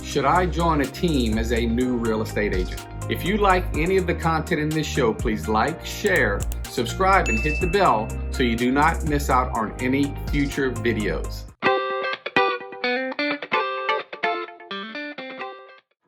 Should I join a team as a new real estate agent? If you like any of the content in this show, please like, share, subscribe, and hit the bell so you do not miss out on any future videos.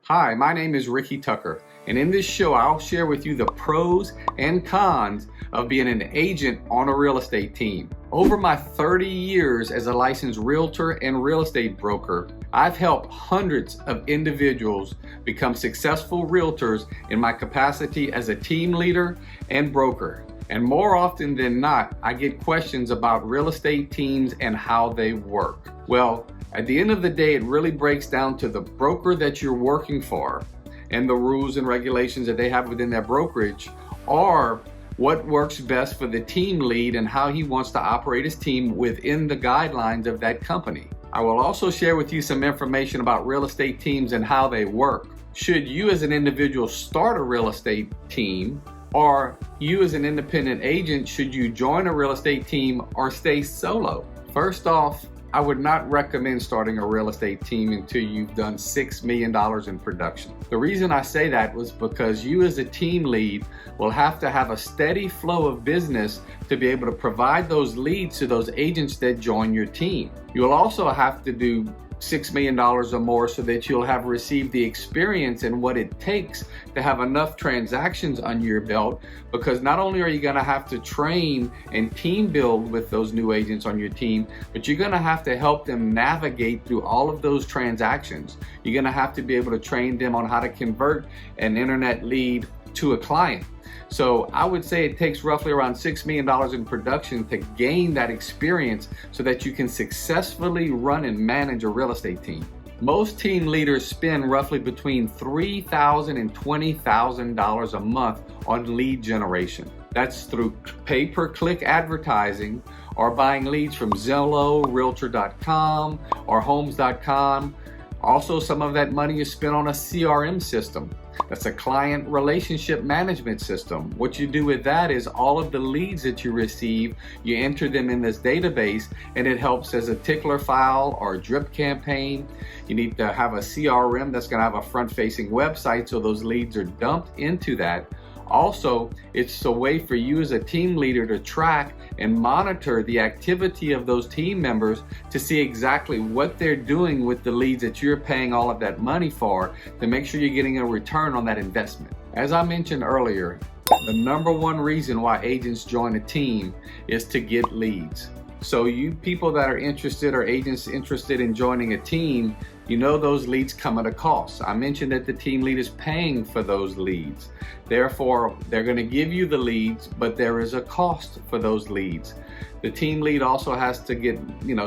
Hi, my name is Ricky Tucker, and in this show I'll share with you the pros and cons of being an agent on a real estate team. Over my 30 years as a licensed realtor and real estate broker, I've helped hundreds of individuals become successful realtors in my capacity as a team leader and broker. And more often than not, I get questions about real estate teams and how they work. Well, at the end of the day, it really breaks down to the broker that you're working for and the rules and regulations that they have within their brokerage, or what works best for the team lead and how he wants to operate his team within the guidelines of that company. I will also share with you some information about real estate teams and how they work. Should you as an individual start a real estate team, or you as an independent agent, should you join a real estate team or stay solo? First off, I would not recommend starting a real estate team until you've done $6 million in production. The reason I say that was because you as a team lead will have to have a steady flow of business to be able to provide those leads to those agents that join your team. You'll also have to do $6 million or more so that you'll have received the experience and what it takes to have enough transactions under your belt, because not only are you going to have to train and team build with those new agents on your team, but you're going to have to help them navigate through all of those transactions. You're going to have to be able to train them on how to convert an internet lead to a client. So I would say it takes roughly around $6 million in production to gain that experience so that you can successfully run and manage a real estate team. Most team leaders spend roughly between $3,000 and $20,000 a month on lead generation. That's through pay-per-click advertising or buying leads from Zillow, Realtor.com, or Homes.com. Also, some of that money is spent on a CRM system. That's a client relationship management system. What you do with that is all of the leads that you receive, you enter them in this database, and it helps as a tickler file or a drip campaign. You need to have a CRM that's going to have a front-facing website so those leads are dumped into that. Also, it's a way for you as a team leader to track and monitor the activity of those team members to see exactly what they're doing with the leads that you're paying all of that money for, to make sure you're getting a return on that investment. As I mentioned earlier, the number one reason why agents join a team is to get leads. So you people that are interested, or agents interested in joining a team, you know those leads come at a cost. I mentioned that the team lead is paying for those leads. Therefore, they're going to give you the leads, but there is a cost for those leads. The team lead also has to get,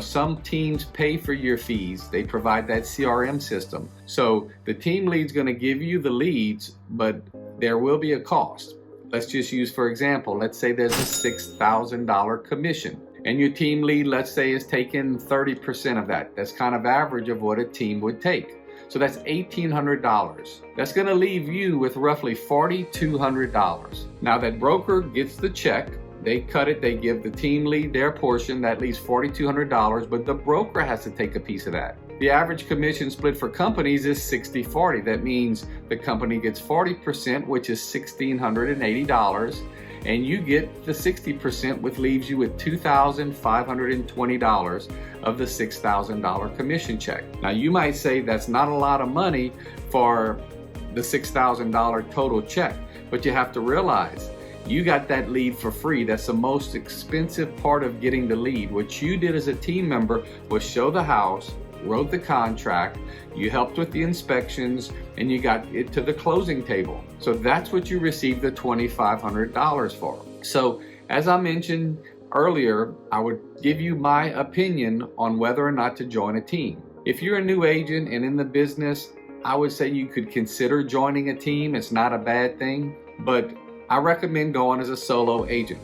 some teams pay for your fees. They provide that CRM system. So the team lead's going to give you the leads, but there will be a cost. Let's just use, for example, let's say there's a $6,000 commission. And your team lead, let's say, is taking 30% of that. That's kind of average of what a team would take. So that's $1,800. That's going to leave you with roughly $4,200. Now that broker gets the check, they cut it, they give the team lead their portion, that leaves $4,200, but the broker has to take a piece of that. The average commission split for companies is 60-40. That means the company gets 40%, which is $1,680. And you get the 60%, which leaves you with $2,520 of the $6,000 commission check. Now you might say that's not a lot of money for the $6,000 total check, but you have to realize you got that lead for free. That's the most expensive part of getting the lead. What you did as a team member was show the house, wrote the contract, you helped with the inspections, and you got it to the closing table. So that's what you received the $2,500 for. So as I mentioned earlier, I would give you my opinion on whether or not to join a team. If you're a new agent and in the business, I would say you could consider joining a team. It's not a bad thing, but I recommend going as a solo agent.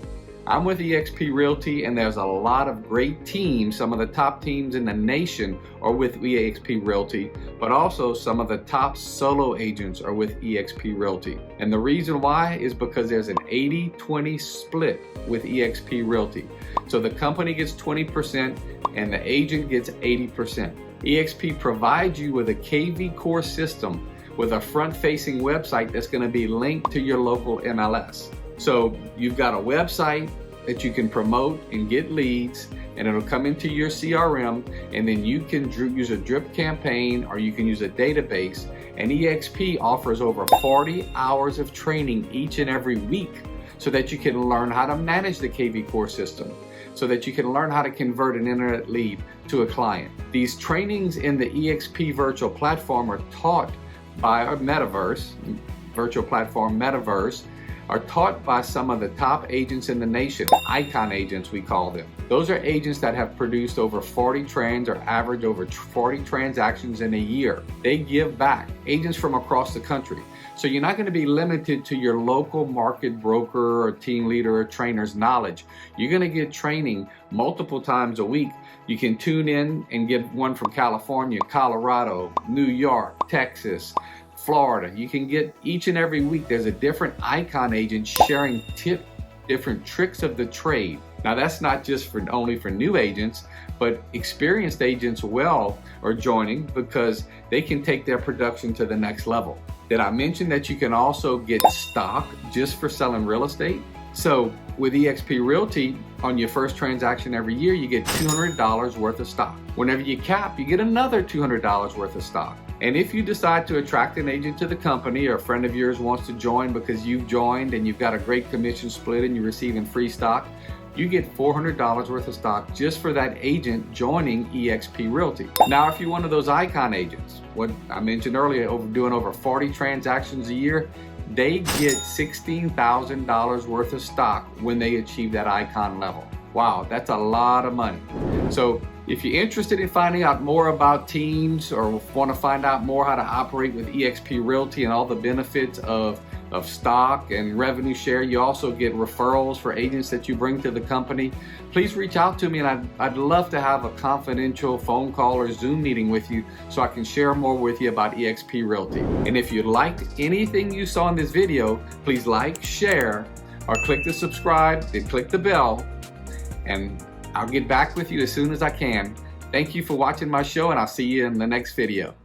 I'm with eXp Realty, and there's a lot of great teams. Some of the top teams in the nation are with eXp Realty, but also some of the top solo agents are with eXp Realty. And the reason why is because there's an 80-20 split with eXp Realty. So the company gets 20% and the agent gets 80%. eXp provides you with a KV core system with a front-facing website that's going to be linked to your local MLS. So you've got a website that you can promote and get leads, and it'll come into your CRM, and then you can use a drip campaign or you can use a database. And eXp offers over 40 hours of training each and every week so that you can learn how to manage the KV core system, so that you can learn how to convert an internet lead to a client. These trainings in the eXp virtual platform are taught by our virtual platform Metaverse, are taught by some of the top agents in the nation, icon agents we call them. Those are agents that have produced over 40 trends or average over 40 transactions in a year. They give back, agents from across the country. So you're not going to be limited to your local market broker or team leader or trainer's knowledge. You're going to get training multiple times a week. You can tune in and get one from California, Colorado, New York, Texas, Florida. You can get each and every week. There's a different icon agent sharing different tricks of the trade. Now that's not just only for new agents, but experienced agents are joining because they can take their production to the next level. Did I mention that you can also get stock just for selling real estate? So with eXp Realty, on your first transaction every year, you get $200 worth of stock. Whenever you cap, you get another $200 worth of stock. And if you decide to attract an agent to the company, or a friend of yours wants to join because you've joined and you've got a great commission split and you're receiving free stock, you get $400 worth of stock just for that agent joining eXp Realty. Now, if you're one of those icon agents, what I mentioned earlier, doing over 40 transactions a year, they get $16,000 worth of stock when they achieve that icon level. Wow, that's a lot of money. So if you're interested in finding out more about teams or want to find out more how to operate with eXp Realty and all the benefits of stock and revenue share, you also get referrals for agents that you bring to the company, please reach out to me, and I'd love to have a confidential phone call or Zoom meeting with you so I can share more with you about eXp Realty. And if you liked anything you saw in this video, please like, share, or click the subscribe and click the bell, and I'll get back with you as soon as I can. Thank you for watching my show, and I'll see you in the next video.